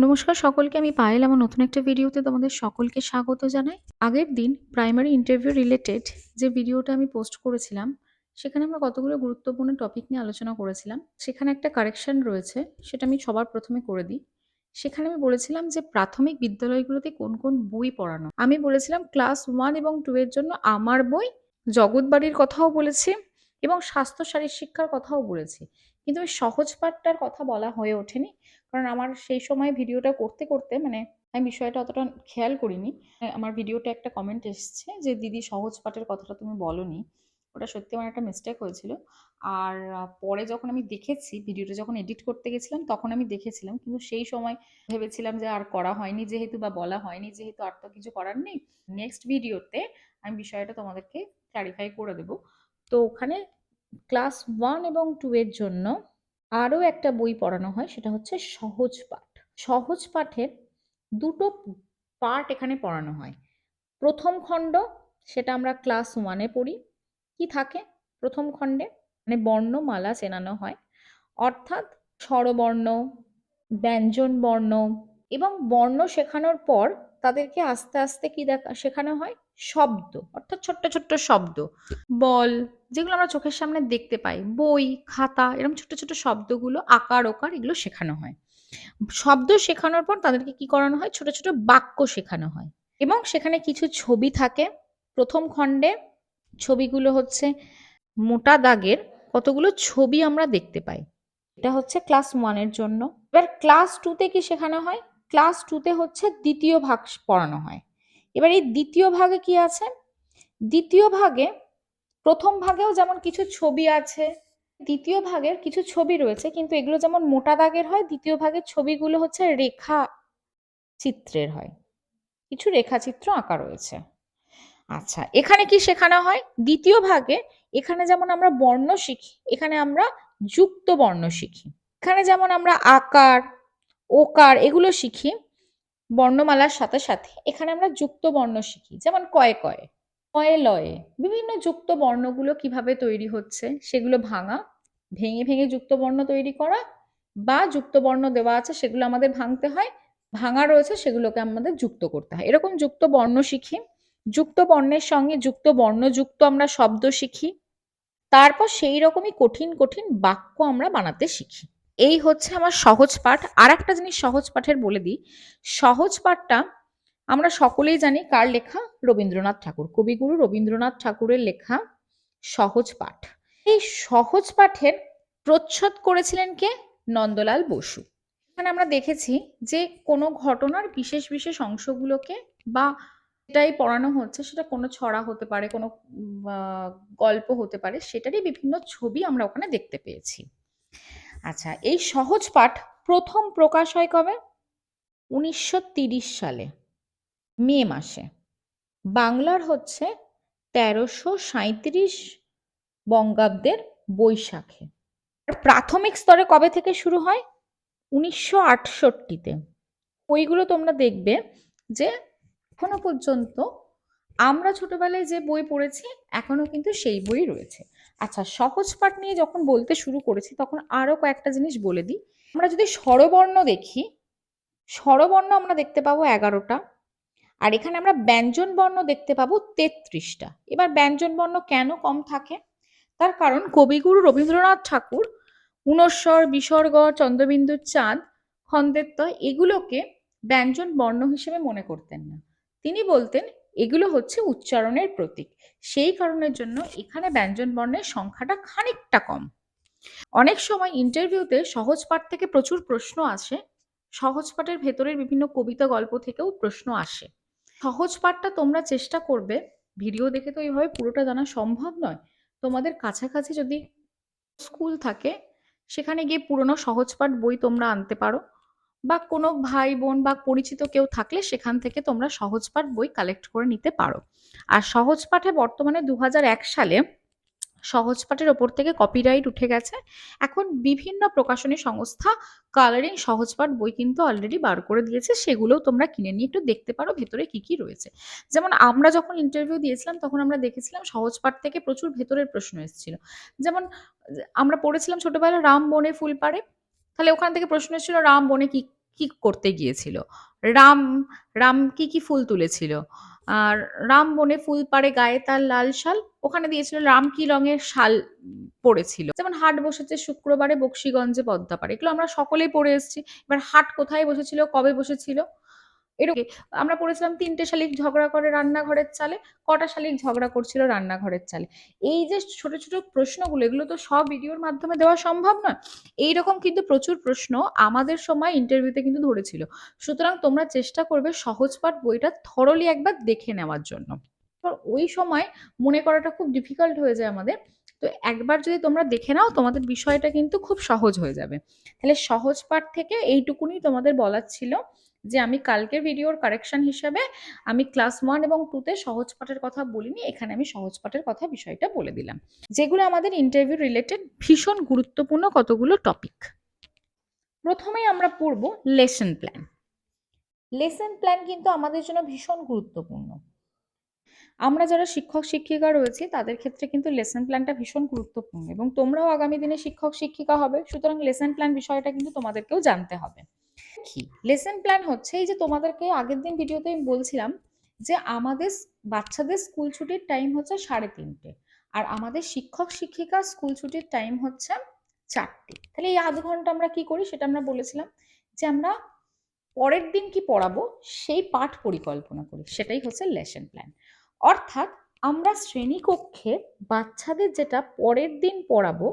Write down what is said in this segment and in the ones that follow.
নমস্কার সকলকে, আমি পায়েল আমার নতুন একটা ভিডিওতে তোমাদের সকলকে স্বাগত জানাই। আগের দিন প্রাইমারি ইন্টারভিউ রিলেটেড যে ভিডিওটা আমি পোস্ট করেছিলাম, সেখানে আমরা কতগুলো গুরুত্বপূর্ণ টপিক নিয়ে আলোচনা করেছিলাম। সেখানে একটা কারেকশন রয়েছে, সেটা আমি সবার প্রথমে করে দিই। সেখানে আমি বলেছিলাম যে প্রাথমিক বিদ্যালয়গুলোতে কোন কোন বই পড়ানো। আমি বলেছিলাম ক্লাস 1 এবং 2 এর জন্য আমার বই, জগৎবাড়ির কথাও বলেছি এবং স্বাস্থ্য শারীর শিক্ষার কথাও বলেছি। কিন্তু ওই সহজ পাঠটার কথা বলা হয়ে ওঠেনি। কারণ আমার সেই সময় ভিডিওটা করতে, করতে মানে আমি বিষয়টা অতটা খেয়াল করিনি। আমার ভিডিওতে একটা কমেন্ট এসছে যে, "দিদি সহজ পাঠের কথাটা তুমি বলোনি।" ওটা সত্যি আমার একটা মিস্টেক হয়েছিল। আর পরে যখন আমি দেখেছি, ভিডিওটা যখন এডিট করতে গেছিলাম তখন আমি দেখেছিলাম। কিন্তু সেই সময় ভেবেছিলাম যে আর করা হয়নি যেহেতু বা বলা হয়নি যেহেতু আর তো কিছু করার নেই। নেক্সট ভিডিওতে আমি বিষয়টা তোমাদেরকে ক্লারিফাই করে দেব। তো ওখানে ক্লাস 1 এবং 2 এর জন্য আরও একটা বই পড়ানো হয়, সেটা হচ্ছে সহজ পাঠ। সহজ পাঠের দুটো পার্ট এখানে পড়ানো হয়। প্রথম খণ্ড, সেটা আমরা ক্লাস 1 এ পড়ি। কি থাকে প্রথম খণ্ডে? মানে বর্ণমালা চেনানো হয়, অর্থাৎ স্বরবর্ণ, ব্যঞ্জন বর্ণ এবং বর্ণ শেখানোর পর তাদেরকে আস্তে আস্তে কি শেখানো হয়? শব্দ, অর্থাৎ ছোট্ট ছোট্ট শব্দ, বল, যেগুলো আমরা চোখের সামনে দেখতে পাই, বই, খাতা, এরকম ছোট্ট ছোট্ট শব্দগুলো, আকার ওকার, এগুলো শেখানো হয়। শব্দ শেখানোর পর তাদেরকে কি করানো হয়? ছোট ছোট বাক্য শেখানো হয় এবং সেখানে কিছু ছবি থাকে প্রথম খণ্ডে। ছবিগুলো হচ্ছে মোটা দাগের কতগুলো ছবি আমরা দেখতে পাই। এটা হচ্ছে ক্লাস 1 এর জন্য। এবার ক্লাস 2 তে কি শেখানো হয়? ক্লাস 2 তে হচ্ছে দ্বিতীয় ভাগ পড়ানো হয়। এবার এই দ্বিতীয় ভাগে কি আছে? দ্বিতীয় ভাগে প্রথম ভাগেও যেমন কিছু ছবি আছে, দ্বিতীয় ভাগের কিছু ছবি রয়েছে, কিন্তু এগুলো যেমন মোটা দাগের হয়, দ্বিতীয় ভাগের ছবিগুলো হচ্ছে রেখা চিত্রের হয়, কিছু রেখাচিত্র আঁকা রয়েছে। আচ্ছা, এখানে কি শেখানো হয় দ্বিতীয় ভাগে? এখানে যেমন আমরা বর্ণ শিখি, এখানে আমরা যুক্ত বর্ণ শিখি। এখানে যেমন আমরা আকার, ওকার এগুলো শিখি বর্ণমালার সাথে সাথে, এখানে আমরা যুক্ত বর্ণ শিখি, যেমন কয়ে কয়ে, কয়ে লয়ে, বিভিন্ন যুক্ত বর্ণগুলো কিভাবে তৈরি হচ্ছে সেগুলো ভাঙা, ভেঙে ভেঙে যুক্ত বর্ণ তৈরি করা, বা যুক্ত বর্ণ দেওয়া আছে সেগুলো আমাদের ভাঙতে হয়, ভাঙা রয়েছে সেগুলোকে আমাদের যুক্ত করতে হয়। এরকম যুক্ত বর্ণ শিখি। যুক্ত বর্ণের সঙ্গে যুক্ত বর্ণযুক্ত আমরা শব্দ শিখি। তারপর সেই রকমই কঠিন কঠিন বাক্য আমরা বানাতে শিখি। এই হচ্ছে আমার সহজ পাঠ। আর একটা জিনিস সহজ পাঠের বলে দিই, সহজ পাঠটা আমরা সকলেই জানি কার লেখা? রবীন্দ্রনাথ ঠাকুর, কবিগুরু রবীন্দ্রনাথ ঠাকুরের লেখা সহজ পাঠ। এই সহজ পাঠের প্রচ্ছদ করেছিলেন কে? নন্দলাল বসু। এখানে আমরা দেখেছি যে কোনো ঘটনার বিশেষ বিশেষ অংশগুলোকে, বা যেটাই পড়ানো হচ্ছে সেটা কোনো ছড়া হতে পারে, কোনো গল্প হতে পারে, সেটারই বিভিন্ন ছবি আমরা ওখানে দেখতে পেয়েছি। আচ্ছা, এই সহজ পাঠ প্রথম প্রকাশ হয় কবে? 1930 সালে মে মাসে। বাংলার হচ্ছে 1337 বঙ্গাব্দের বৈশাখে। আর প্রাথমিক স্তরে কবে থেকে শুরু হয়? 1968-তে। বইগুলো তোমরা দেখবে যে এখনো পর্যন্ত আমরা ছোটবেলায় যে বই পড়েছি এখনো কিন্তু সেই বই রয়েছে। আচ্ছা, সহজ পাঠ নিয়ে যখন বলতে শুরু করেছি তখন আরো কয়েকটা জিনিস বলে দিই। আমরা যদি স্বরবর্ণ দেখি, স্বরবর্ণ আমরা দেখতে পাবো 11টা, আর এখানে আমরা ব্যঞ্জন বর্ণ দেখতে পাবো 33টা। এবার ব্যঞ্জন বর্ণ কেন কম থাকে? তার কারণ কবিগুরু রবীন্দ্রনাথ ঠাকুর ঊনস্বর, বিসর্গ, চন্দ্রবিন্দুর চাঁদ, খন্দের ত এগুলোকে ব্যঞ্জন বর্ণ হিসেবে মনে করতেন না। তিনি বলতেন এগুলো হচ্ছে উচ্চারণের প্রতীক। সেই কারণের জন্য এখানে ব্যঞ্জন বর্ণের সংখ্যাটা খানিকটা কম। অনেক সময় ইন্টারভিউতে সহজ পাঠ থেকে প্রচুর প্রশ্ন আসে, সহজ পাঠের ভেতরের বিভিন্ন কবিতা গল্প থেকেও প্রশ্ন আসে। সহজ পাঠটা তোমরা চেষ্টা করবে, ভিডিও দেখে তো এইভাবে পুরোটা জানা সম্ভব নয়, তোমাদের কাছাকাছি যদি স্কুল থাকে সেখানে গিয়ে পুরনো সহজ পাঠ বই তোমরা আনতে পারো, বা কোনো ভাই বোন বা পরিচিত কেউ থাকলে সেখান থেকে তোমরা সহজ পাঠ বই কালেক্ট করে নিতে পারো। আর সহজ পাঠে বর্তমানে 2001 সালে সহজ পাঠের ওপর থেকে কপিরাইট উঠে গেছে। এখন বিভিন্ন প্রকাশনী সংস্থা কালারিং সহজ পাঠ বই কিন্তু অলরেডি বার করে দিয়েছে, সেগুলোও তোমরা কিনে নিয়ে একটু দেখতে পারো ভেতরে কি কি রয়েছে। যেমন আমরা যখন ইন্টারভিউ দিয়েছিলাম তখন আমরা দেখেছিলাম সহজ পাঠ থেকে প্রচুর ভেতরের প্রশ্ন এসেছিল। যেমন আমরা পড়েছিলাম ছোটবেলায় রাম বনে ফুল পাড়ে, তাহলে ওখান থেকে প্রশ্ন এসেছিল রাম বনে কি কি করতে গিয়েছিল, রাম রাম কি ফুল তুলেছিল, আর রাম বনে ফুল পাড়ে গায়ে তার লাল শাল, ওখানে দিয়েছিল রাম কি রঙের শাল পড়েছিল। যেমন হাট বসেছে শুক্রবারে বক্সিগঞ্জে পদ্মাপাড়ে, এগুলো আমরা সকলেই পড়ে এসেছি। এবার হাট কোথায় বসেছিল, কবে বসেছিল, এরকম আমরা পড়েছিলাম ৩টে শালিক ঝগড়া করে রান্নাঘরের চালে, কটা শালিক ঝগড়া করছিল রান্নাঘরের চালে। এই যে ছোট ছোট প্রশ্নগুলো, এগুলো তো সব ভিডিওর মাধ্যমে দেওয়া সম্ভব নয়। এইরকম কিন্তু প্রচুর প্রশ্ন আমাদের সময় ইন্টারভিউতে কিন্তু ধরেছিল। সুতরাং তোমরা চেষ্টা করবে সহজ পাঠ বইটা থরলি একবার দেখে নেওয়ার জন্য। ওই সময় মনে করাটা খুব ডিফিকাল্ট হয়ে যায় আমাদের। তো একবার যদি তোমরা দেখে নাও, তোমাদের বিষয়টা কিন্তু খুব সহজ হয়ে যাবে। তাহলে সহজ পাঠ থেকে এইটুকুনি তোমাদের বলার ছিল, যে আমি কালকের ভিডিওর কারেকশন হিসাবে আমি ক্লাস 1 এবং 2 তে সহজ পাঠের কথা বলিনি, এখানে আমি সহজ পাঠের কথা বিষয়টা বলে দিলাম, যেগুলো আমাদের ইন্টারভিউ রিলেটেড ভীষণ গুরুত্বপূর্ণ কতগুলো টপিক। প্রথমেই আমরা পড়ব লেসন প্ল্যান। লেসন প্ল্যান কিন্তু আমাদের জন্য ভীষণ গুরুত্বপূর্ণ। আমরা যারা শিক্ষক শিক্ষিকা রয়েছি তাদের ক্ষেত্রে কিন্তু লেসন প্ল্যানটা ভীষণ গুরুত্বপূর্ণ, এবং তোমরাও আগামী দিনে শিক্ষক শিক্ষিকা হবে, সুতরাং লেসন প্ল্যান বিষয়টা কিন্তু তোমাদেরকেও জানতে হবে। কি লেসন প্ল্যান হচ্ছে, এই যে তোমাদেরকে আগের দিন ভিডিওতে আমি বলছিলাম যে আমাদের বাচ্চাদের স্কুল ছুটির টাইম হচ্ছে 3:30, আর আমাদের শিক্ষক শিক্ষিকা স্কুল ছুটির টাইম হচ্ছে 4টে। তাহলে এই আধ ঘন্টা আমরা কি করি সেটা আমরা বলেছিলাম, যে আমরা পরের দিন কি পড়াবো সেই পাঠ পরিকল্পনা করি, সেটাই হচ্ছে লেসন প্ল্যান। অর্থাৎ আমরা শ্রেণীকক্ষে বাচ্চাদের যেটা পরের দিন পড়াবো,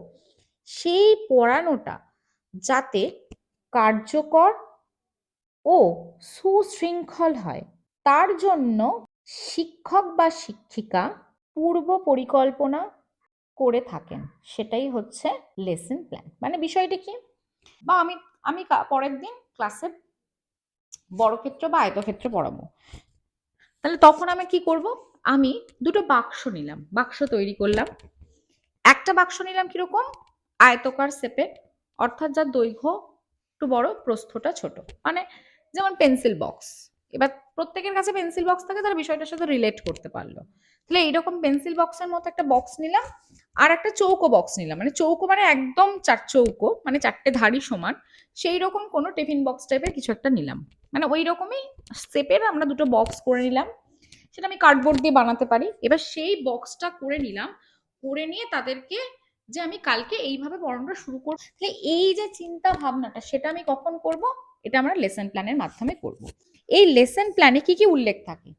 সেই পড়ানোটা যাতে কার্যকর ও সুশৃঙ্খল হয়, তার জন্য শিক্ষক বা শিক্ষিকা পূর্ব পরিকল্পনা করে থাকেন, সেটাই হচ্ছে লেসন প্ল্যান। মানে বিষয়টা কি, বা আমি আমি পরের দিন ক্লাসে বর্গক্ষেত্র বা আয়তক্ষেত্র পড়াবো, তাহলে তখন আমি কি করব, আমি দুটো বাক্স নিলাম, বাক্স তৈরি করলাম। একটা বাক্স নিলাম কিরকম, আয়তকার শেপের, অর্থাৎ যার দৈর্ঘ্য একটু বড় প্রস্থটা ছোট, মানে যেমন পেন্সিল বক্স। এবার প্রত্যেকের কাছে পেন্সিল বক্স থাকে, তারা বিষয়টার সাথে রিলেট করতে পারলো। তাহলে এইরকম পেন্সিল বক্সের মতো একটা বক্স নিলাম, আর একটা চৌকো বক্স নিলাম, মানে চৌকো মানে একদম চার চৌকো, মানে 4টে ধারই সমান, সেই রকম কোনো টিফিন বক্স টাইপের কিছু একটা নিলাম, মানে ওই রকমই শেপের আমরা দুটো বক্স করে নিলাম। সেটা আমি কার্ডবোর্ড দিয়ে বানাতে পারি। এবার সেই বক্সটা করে নিলাম, করে নিয়ে তাদেরকে যে আমি কালকে এইভাবে পড়ানোটা শুরু করব, তাহলে এই যে চিন্তা ভাবনাটা সেটা আমি কখন করব, এটা আমরা লেসন প্ল্যানের মাধ্যমে করব। এই লেসন প্ল্যানে কি কি উল্লেখ থাকে,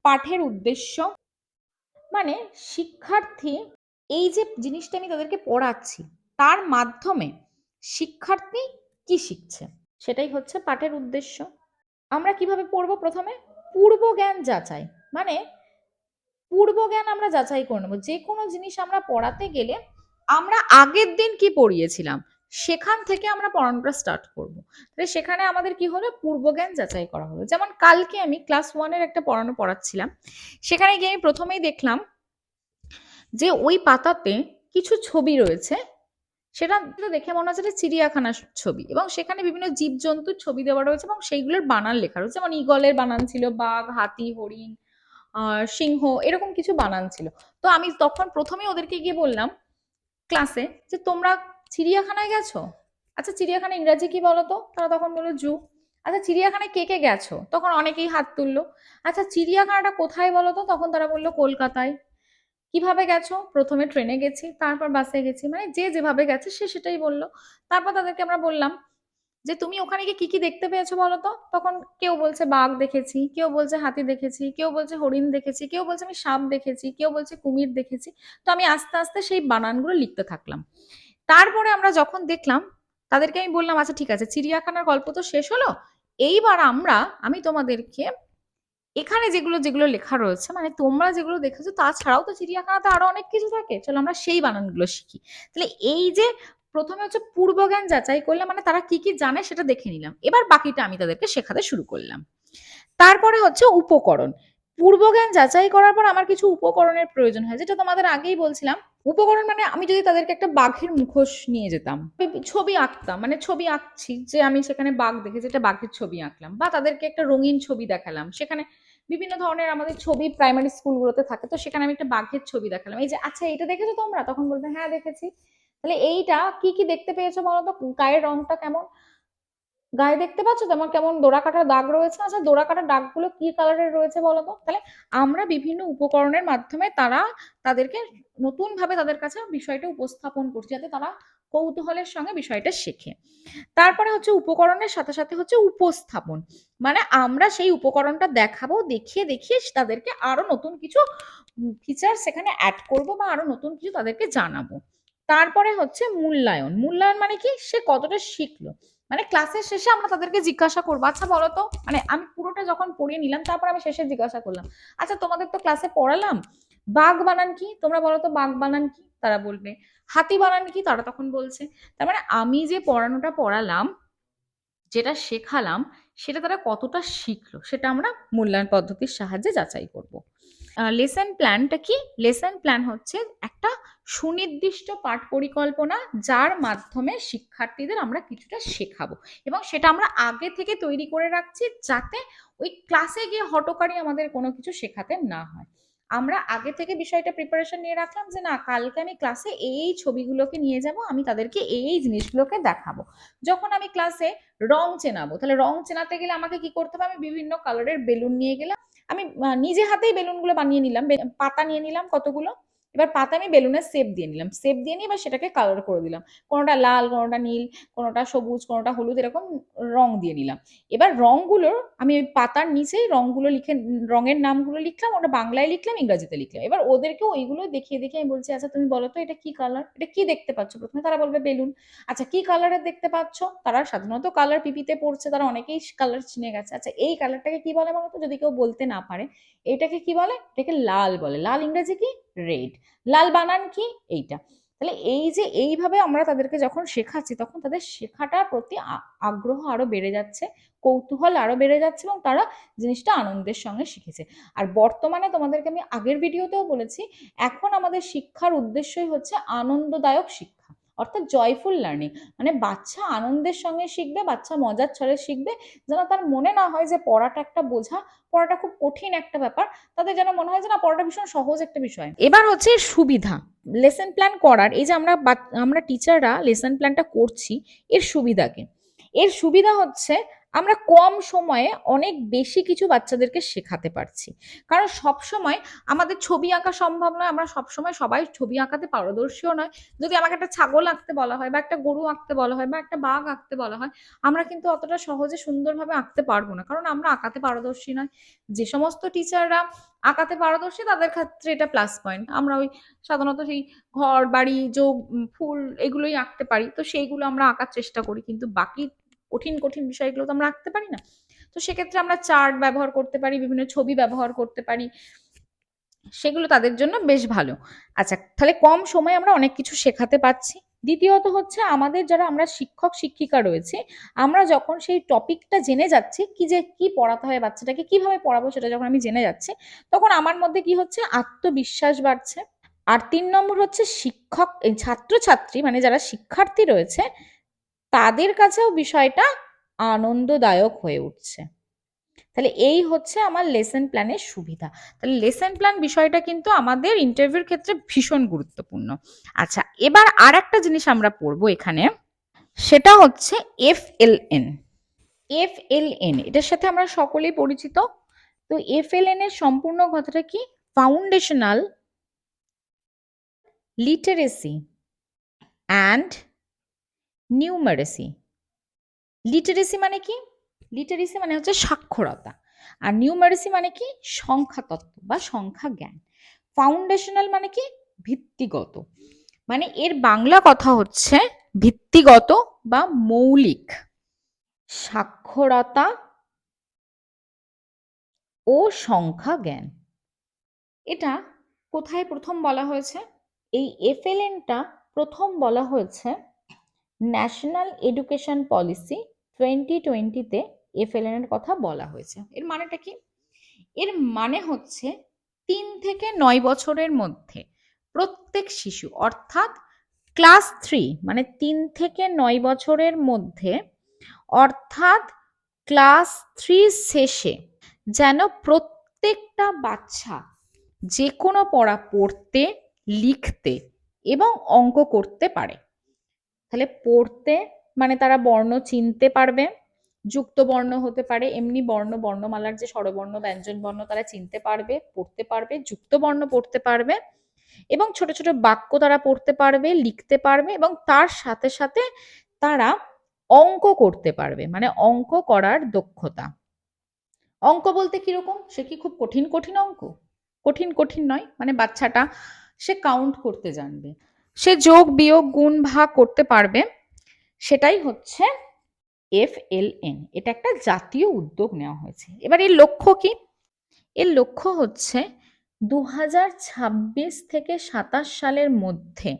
পাঠের উদ্দেশ্য, মানে শিক্ষার্থী এই যে জিনিসটা আমি তাদেরকে পড়াচ্ছি তার মাধ্যমে শিক্ষার্থী কি শিখছে, সেটাই হচ্ছে পাঠের উদ্দেশ্য। আমরা কিভাবে পড়বো, প্রথমে পূর্ব জ্ঞান যাচাই, মানে পূর্ব জ্ঞান আমরা যাচাই করে নেবো। যে কোনো জিনিস আমরা পড়াতে গেলে আমরা আগের দিন কি পড়িয়েছিলাম সেখান থেকে আমরা পড়ানোটা স্টার্ট করব। তাহলে সেখানে আমাদের কি হলো, পূর্ব জ্ঞান যাচাই করা হলো। যেমন কালকে আমি ক্লাস 1-এর একটা পড়াচ্ছিলাম, সেখানে গিয়ে আমি প্রথমেই দেখলাম যে ওই পাতাতে কিছু ছবি রয়েছে, সেটা দেখে মনে হচ্ছে চিড়িয়াখানার ছবি, এবং সেখানে বিভিন্ন জীবজন্তুর ছবি দেওয়া রয়েছে এবং সেইগুলোর বানান লেখা রয়েছে। যেমন ঈগলের বানান ছিল বাঘ, হাতি, হরিণ, সিংহ, এরকম কিছু বানান ছিল। তো আমি তখন প্রথমে ওদেরকে গিয়ে বললাম ক্লাসে, যে তোমরা চিড়িয়াখানায় গেছো, আচ্ছা চিড়িয়াখানা ইংরাজি কি বলতো, তারা তখন বললো জু। আচ্ছা চিড়িয়াখানায় কে কে গেছো, তখন অনেকেই হাত তুললো। আচ্ছা চিড়িয়াখানাটা কোথায় বলতো, তখন তারা বললো কলকাতায়। কিভাবে গেছো, প্রথমে ট্রেনে গেছি, তারপর বাসে গেছি, মানে যে যেভাবে গেছে সে সেটাই বললো। তারপর তাদেরকে আমরা বললাম যে তুমি ওখানে গিয়ে কি কি দেখতে পেয়েছো বলো তো, তখন কেউ বলছে বাঘ দেখেছি, কেউ বলছে হাতি দেখেছি, কেউ বলছে হরিণ দেখেছি, কেউ বলছে আমি সাপ দেখেছি, কেউ বলছে কুমির দেখেছি। তো আমি আস্তে আস্তে সেই বানানগুলো লিখতে থাকলাম। তারপরে আমরা যখন দেখলাম, তাদেরকে আমি বললাম আচ্ছা ঠিক আছে, চিড়িয়াখানার গল্প তো শেষ হলো, এইবার আমি তোমাদেরকে এখানে যেগুলো যেগুলো লেখা রয়েছে, মানে তোমরা যেগুলো দেখেছো তাছাড়াও তো চিড়িয়াখানাতে আরো অনেক কিছু থাকে, চলো আমরা সেই বানানগুলো শিখি। তাহলে এই যে প্রথমে হচ্ছে পূর্বজ্ঞান যাচাই করলাম, মানে তারা কি কি জানে সেটা দেখে নিলাম, এবার বাকিটা আমি তাদেরকে শেখাতে শুরু করলাম। তারপরে হচ্ছে উপকরণ। পূর্বজ্ঞান যাচাই করার পর আমার কিছু উপকরণের প্রয়োজন হয়, যেটা তোমাদের আগেই বলছিলাম। উপকরণ মানে আমি যদি তাদেরকে একটা বাঘের মুখোশ নিয়ে যেতাম, ছবি আঁকতাম, মানে ছবি আঁকছি যে আমি সেখানে বাঘ দেখেছি, একটা বাঘের ছবি আঁকলাম, বা তাদেরকে একটা রঙিন ছবি দেখালাম, সেখানে বিভিন্ন ধরনের আমাদের ছবি প্রাইমারি স্কুলগুলোতে থাকে, তো সেখানে আমি একটা বাঘের ছবি দেখালাম, এই যে আচ্ছা এটা দেখেছো তোমরা, তখন বলবে হ্যাঁ দেখেছি। তাহলে এইটা কি কি দেখতে পেয়েছো বলো তো, গায়ের রংটা কেমন, গায়ে দেখতে পাচ্ছ তো আমার কেমন ডোরা কাটা দাগ রয়েছে। আচ্ছা ডোরা কাটা দাগগুলো কি কালারের রয়েছে বলো তো? তাহলে আমরা বিভিন্ন উপকরণের মাধ্যমে তাদেরকে নতুন ভাবে তাদের কাছে বিষয়টা উপস্থাপন করছি, যাতে তারা কৌতূহলের সঙ্গে বিষয়টা শেখে। তারপরে হচ্ছে উপকরণের সাথে সাথে হচ্ছে উপস্থাপন, মানে আমরা সেই উপকরণটা দেখাবো, দেখিয়ে দেখিয়ে তাদেরকে আরো নতুন কিছু ফিচার সেখানে অ্যাড করব বা আরো নতুন কিছু তাদেরকে জানাবো। তারপরে হচ্ছে মূল্যায়ন। মূল্যায়ন মানে কি, সে কতটা শিখলো। মানে ক্লাসের শেষে আমরা তাদেরকে জিজ্ঞাসা করবো, আচ্ছা বলো তো, মানে আমি পুরোটা যখন পড়িয়ে নিলাম তারপর আমি শেষে জিজ্ঞাসা করলাম, আচ্ছা তোমাদের তো ক্লাসে পড়ালাম বাঘ বানান কি, তোমরা বলো তো বাঘ বানান কি, তারা বলবে। হাতি বানান কি, তারা তখন বলছে। তার মানে আমি যে পড়ানোটা পড়ালাম, যেটা শেখালাম, সেটা তারা কতটা শিখলো সেটা আমরা মূল্যায়ন পদ্ধতির সাহায্যে যাচাই করব। লেসন প্ল্যানটা কি? লেসন প্ল্যান হচ্ছে একটা সুনির্দিষ্ট পাঠ পরিকল্পনা, যার মাধ্যমে শিক্ষার্থীদের আমরা কিছুটা শেখাবো, এবং সেটা আমরা আগে থেকে তৈরি করে রাখছি, যাতে ওই ক্লাসে গিয়ে হটকারী আমাদের কোনো কিছু শেখাতে না হয়। আমরা আগে থেকে বিষয়টা প্রিপারেশন নিয়ে রাখলাম যে না, কালকে আমি ক্লাসে এই ছবিগুলোকে নিয়ে যাব, আমি তাদেরকে এই জিনিসগুলোকে দেখাবো। যখন আমি ক্লাসে রং চেনাবো, তাহলে রং চেনাতে গেলে আমাকে কি করতে হবে, আমি বিভিন্ন কালারের বেলুন নিয়ে গেলাম, আমি নিজে হাতেই বেলুনগুলো বানিয়ে নিলাম, পাতা নিয়ে নিলাম কতগুলো, এবার পাতা আমি বেলুনের শেপ দিয়ে নিলাম, শেপ দিয়ে নিয়ে এবার সেটাকে কালার করে দিলাম, কোনোটা লাল, কোনোটা নীল, কোনোটা সবুজ, কোনোটা হলুদ, এরকম রং দিয়ে নিলাম। এবার রংগুলোর আমি ওই পাতার নিচেই রংগুলো লিখে, রঙের নামগুলো লিখলাম, ওটা বাংলায় লিখলাম, ইংরাজিতে লিখলাম। এবার ওদেরকে ওইগুলো দেখিয়ে দেখিয়ে আমি বলছি, আচ্ছা তুমি বলো তো এটা কি কালার, এটা কি দেখতে পাচ্ছ, প্রথমে তারা বলবে বেলুন। আচ্ছা কি কালারের দেখতে পাচ্ছ, তারা সাধারণত কালার পিপিতে পড়ছে, তারা অনেকেই কালার চিনে গেছে। আচ্ছা এই কালারটাকে কি বলে বলো তো, যদি কেউ বলতে না পারে, এটাকে কি বলে, এটাকে লাল বলে। লাল ইংরেজি কি, রেড। লাল বানান কি, এইটা। তাহলে এই যে এইভাবে আমরা তাদেরকে যখন শেখাচ্ছি, তখন তাদের শেখাটার প্রতি আগ্রহ আরো বেড়ে যাচ্ছে, কৌতূহল আরো বেড়ে যাচ্ছে, এবং তারা জিনিসটা আনন্দের সঙ্গে শিখেছে। আর বর্তমানে তোমাদেরকে আমি আগের ভিডিওতেও বলেছি, এখন আমাদের শিক্ষার উদ্দেশ্যই হচ্ছে আনন্দদায়ক শিক্ষা, অর্থাৎ জয়ফুল লার্নিং। মানে বাচ্চা আনন্দের সঙ্গে শিখবে, বাচ্চা মজার ছলে শিখবে, যেন তার মনে না হয় যে পড়াটা একটা বোঝা, পড়াটা খুব কঠিন একটা ব্যাপার। তাদের যেন মনে হয় যে না, পড়াটা ভীষণ সহজ একটা বিষয়। এবার হচ্ছে সুবিধা, লেসন প্ল্যান করার, এই যে আমরা টিচাররা লেসন প্ল্যানটা করছি, এর সুবিধা কি? এর সুবিধা হচ্ছে আমরা কম সময়ে অনেক বেশি কিছু বাচ্চাদেরকে শেখাতে পারছি। কারণ সব সময় আমাদের ছবি আঁকা সম্ভব নয়, আমরা সবসময় সবাই ছবি আঁকাতে পারদর্শীও নয়। যদি আমাকে একটা ছাগল আঁকতে বলা হয়, বা একটা গরু আঁকতে বলা হয়, বা একটা বাঘ আঁকতে বলা হয়, আমরা কিন্তু অতটা সহজে সুন্দরভাবে আঁকতে পারবো না, কারণ আমরা আঁকাতে পারদর্শী নয়। যে সমস্ত টিচাররা আঁকাতে পারদর্শী, তাদের ক্ষেত্রে এটা প্লাস পয়েন্ট। আমরা ওই সাধারণত সেই ঘর বাড়ি যোগ ফুল এগুলোই আঁকতে পারি, তো সেইগুলো আমরা আঁকার চেষ্টা করি, কিন্তু বাকি কঠিন কঠিন বিষয়গুলো তো আমরা আঁকতে পারি না। তো সেক্ষেত্রে আমরা চার্ট ব্যবহার করতে পারি, বিভিন্ন ছবি ব্যবহার করতে পারি, সেগুলো তাদের জন্য বেশ ভালো। আচ্ছা তাহলে কম সময়ে আমরা অনেক কিছু শেখাতে পাচ্ছি। দ্বিতীয়ত হচ্ছে আমাদের যারা আমরা শিক্ষক শিক্ষিকা রয়েছে, আমরা যখন সেই টপিকটা জেনে যাচ্ছি, কি যে কি পড়াতে হয় বাচ্চাটাকে, কিভাবে পড়াবো সেটা যখন আমি জেনে যাচ্ছি, তখন আমার মধ্যে কি হচ্ছে, আত্মবিশ্বাস বাড়ছে। আর ৩ নম্বর হচ্ছে শিক্ষক, এই ছাত্রছাত্রী মানে যারা শিক্ষার্থী রয়েছে, তাদের কাছেও বিষয়টা আনন্দদায়ক হয়ে উঠছে। তাহলে এই হচ্ছে আমার লেসন প্ল্যানের সুবিধা। তাহলে লেসন প্ল্যান বিষয়টা কিন্তু আমাদের ইন্টারভিউর ক্ষেত্রে ভীষণ গুরুত্বপূর্ণ। আচ্ছা এবার আর একটা জিনিস আমরা পড়বো এখানে, সেটা হচ্ছে FLN। FLN এটার সাথে আমরা সকলেই পরিচিত। তো FLN এর সম্পূর্ণ কথাটা কি, foundational literacy and numeracy. Literacy মানে কি, লিটারেসি মানে হচ্ছে সাক্ষরতা, আর নিউমারেসি মানে কি, সংখ্যা তত্ত্ব বা সংখ্যা জ্ঞান। ফাউন্ডেশনাল মানে কি, ভিত্তিগত, মানে এর বাংলা কথা হচ্ছে ভিত্তিগত বা মৌলিক সাক্ষরতা ও সংখ্যা জ্ঞান। এটা কোথায় প্রথম বলা হয়েছে? এই FLNটা প্রথম বলা হয়েছে ন্যাশনাল এডুকেশন পলিসি 2020-তে FLN এর কথা বলা হয়েছে। এর মানেটা কি? এর মানে হচ্ছে 3 থেকে 9 বছরের মধ্যে প্রত্যেক শিশু, অর্থাৎ ক্লাস 3 মানে 3 থেকে 9 বছরের মধ্যে, অর্থাৎ ক্লাস 3 শেষে, যেন প্রত্যেকটা বাচ্চা যে কোনো পড়া পড়তে, লিখতে এবং অঙ্ক করতে পারে। তাহলে পড়তে মানে তারা বর্ণ চিনতে পারবে, যুক্ত বর্ণ হতে পারে, এমনি বর্ণ, বর্ণমালার যে স্বরবর্ণ ব্যঞ্জন বর্ণ তারা চিনতে পারবে, পড়তে পারবে, যুক্ত বর্ণ পড়তে পারবে এবং ছোট ছোট বাক্য তারা পড়তে পারবে, লিখতে পারবে এবং তার সাথে সাথে তারা অঙ্ক করতে পারবে, মানে অঙ্ক করার দক্ষতা। অঙ্ক বলতে কিরকম, সে কি খুব কঠিন কঠিন অঙ্ক? কঠিন কঠিন নয়, মানে বাচ্চাটা সে কাউন্ট করতে জানবে, সে যোগ বিয়োগ গুণ ভাগ করতে পারবে। সেটাই হচ্ছে FLN। এটা একটা জাতীয় উদ্যোগ নেওয়া হয়েছে। এবার এর লক্ষ্য কি? এর লক্ষ্য হচ্ছে 2026 থেকে 27 সালের মধ্যে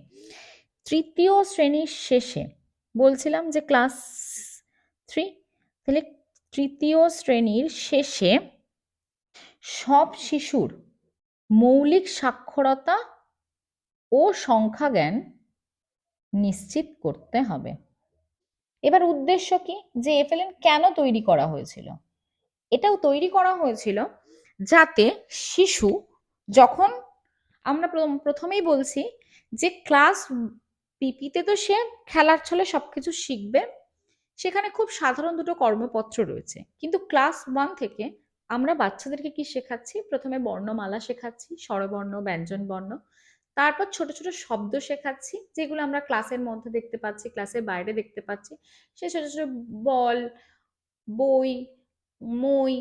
তৃতীয় শ্রেণীর শেষে, বলছিলাম যে ক্লাস 3, তাহলে তৃতীয় শ্রেণীর শেষে সব শিশুর মৌলিক সাক্ষরতা ও সংখ্যা জ্ঞান নিশ্চিত করতে হবে। এবার উদ্দেশ্য কি, যে FLN কেন তৈরি করা হয়েছিল? এটাও তৈরি করা হয়েছিল যাতে শিশু, যখন আমরা প্রথমেই বলছি যে ক্লাস পিপিতে তো সে খেলার ছলে সবকিছু শিখবে, সেখানে খুব সাধারণ দুটো কর্মপত্র রয়েছে, কিন্তু ক্লাস 1 থেকে আমরা বাচ্চাদেরকে কি শেখাচ্ছি? প্রথমে বর্ণমালা শেখাচ্ছি, স্বরবর্ণ ব্যঞ্জন বর্ণ, তারপর ছোট ছোট শব্দ শেখাচ্ছি যেগুলো আমরা ক্লাসের মধ্যে দেখতে পাচ্ছি, ক্লাসের বাইরে দেখতে পাচ্ছি। সে ছোট ছোট বল, বই, মই,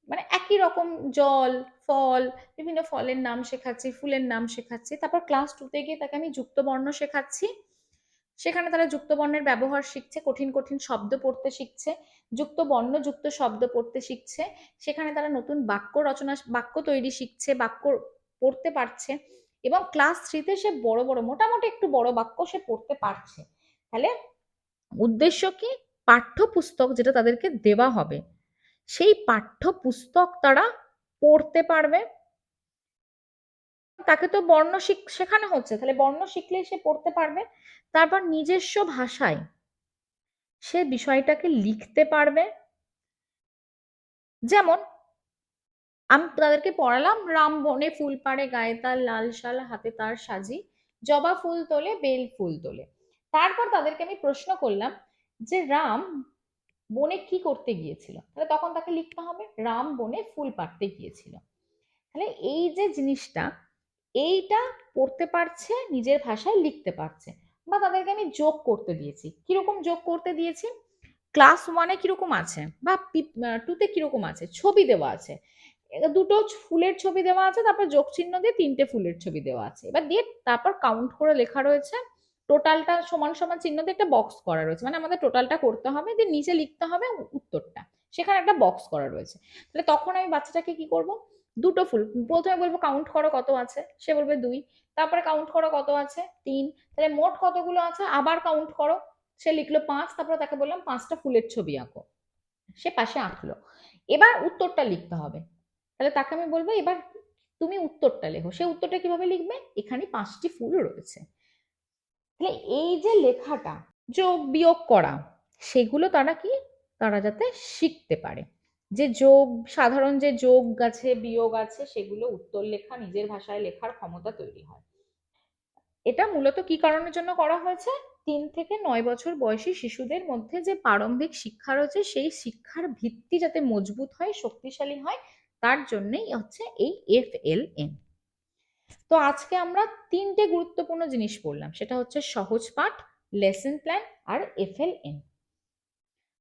মানে একই রকম জল, ফল, বিভিন্ন ফলের নাম শেখাচ্ছি, ফুলের নাম শেখাচ্ছি। তারপর ক্লাস 2তে গিয়ে তাকে আমি যুক্ত বর্ণ শেখাচ্ছি, সেখানে তারা যুক্ত বর্ণের ব্যবহার শিখছে, কঠিন কঠিন শব্দ পড়তে শিখছে, যুক্ত বর্ণ যুক্ত শব্দ পড়তে শিখছে, সেখানে তারা নতুন বাক্য রচনা, বাক্য তৈরি শিখছে, বাক্য পড়তে পারছে এবং ক্লাস 3তে সে বড় বড়, মোটামুটি একটু বড় বাক্য সে পড়তে পারছে। তাহলে উদ্দেশ্য কি? পাঠ্যপুস্তক যেটা তাদেরকে দেওয়া হবে, সেই পাঠ্যপুস্তক তারা পড়তে পারবে। তাকে তো বর্ণ শেখানো হচ্ছে, তাহলে বর্ণ শিখলেই সে পড়তে পারবে। তারপর নিজস্ব ভাষায় সে বিষয়টাকে লিখতে পারবে। যেমন আমি তাদেরকে পড়ালাম, রাম বনে ফুল পাড়ে গায়ে তার লাল শাল হাতে তার সাজি, জবা ফুল তোলে বেল ফুল তোলে। তারপর তাদেরকে আমি প্রশ্ন করলাম যে রাম বনে কি করতে গিয়েছিল, তাহলে তখন তাকে লিখতে হবে রাম বনে ফুল পাড়তে গিয়েছিল। তাহলে এই যে জিনিসটা, এইটা পড়তে পারছে, নিজের ভাষায় লিখতে পারছে। বা তাদেরকে আমি যোগ করতে দিয়েছি, কিরকম যোগ করতে দিয়েছি, ক্লাস 1-এ কিরকম আছে বা 2তে কিরকম আছে, ছবি দেওয়া আছে, দুটো ফুলের ছবি দেওয়া আছে, তারপর যোগ চিহ্ন দিয়ে 3টে ফুলের ছবি দেওয়া আছে, এবার দিয়ে তারপর কাউন্ট করে লেখা রয়েছে, টোটালটা সমান সমান চিহ্ন দিয়ে একটা বক্স করা রয়েছে, মানে আমাদের টোটালটা করতে হবে, দিয়ে নিচে লিখতে হবে উত্তরটা, সেখানে একটা বক্স করা রয়েছে। তাহলে তখন আমি বাচ্চাটাকে কি করব, দুটো ফুল, প্রথমে বলবো কাউন্ট করো কত আছে, সে বলবে 2, তারপরে কাউন্ট করো কত আছে 3, তাহলে মোট কতগুলো আছে আবার কাউন্ট করো, সে লিখলো 5, তারপরে তাকে বললাম 5টা ফুলের ছবি আঁকো, সে পাশে আঁকলো। এবার উত্তরটা লিখতে হবে, তাহলে তাকে আমি বলবো এবার তুমি উত্তরটা লেখো, সে উত্তরটা কিভাবে লিখবে, এখানে 5টি ফুল রয়েছে। তাহলে এই যে লেখাটা, যোগ বিয়োগ করা, সেগুলো তারা কি, তারা যাতে শিখতে পারে, যে যোগ, সাধারণ যে যোগ আছে বিয়োগ আছে সেগুলো উত্তর লেখা, নিজের ভাষায় লেখার ক্ষমতা তৈরি হয়। এটা মূলত কি কারণের জন্য করা হয়েছে, 3 থেকে 9 বছর বয়সী শিশুদের মধ্যে যে প্রারম্ভিক শিক্ষা রয়েছে সেই শিক্ষার ভিত্তি যাতে মজবুত হয়, শক্তিশালী হয়, তার জন্যই হচ্ছে এই FLN। তো আজকে আমরা 3টে গুরুত্বপূর্ণ জিনিস পড়লাম, সেটা হচ্ছে সহজ পাঠ, লেসন প্ল্যান আর FLN।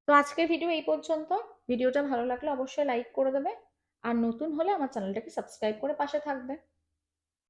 তো আজকের ভিডিও এই পর্যন্ত। ভিডিওটা ভালো লাগলে অবশ্যই লাইক করে দেবে, আর নতুন হলে আমার চ্যানেলটাকে সাবস্ক্রাইব করে পাশে থাকবে।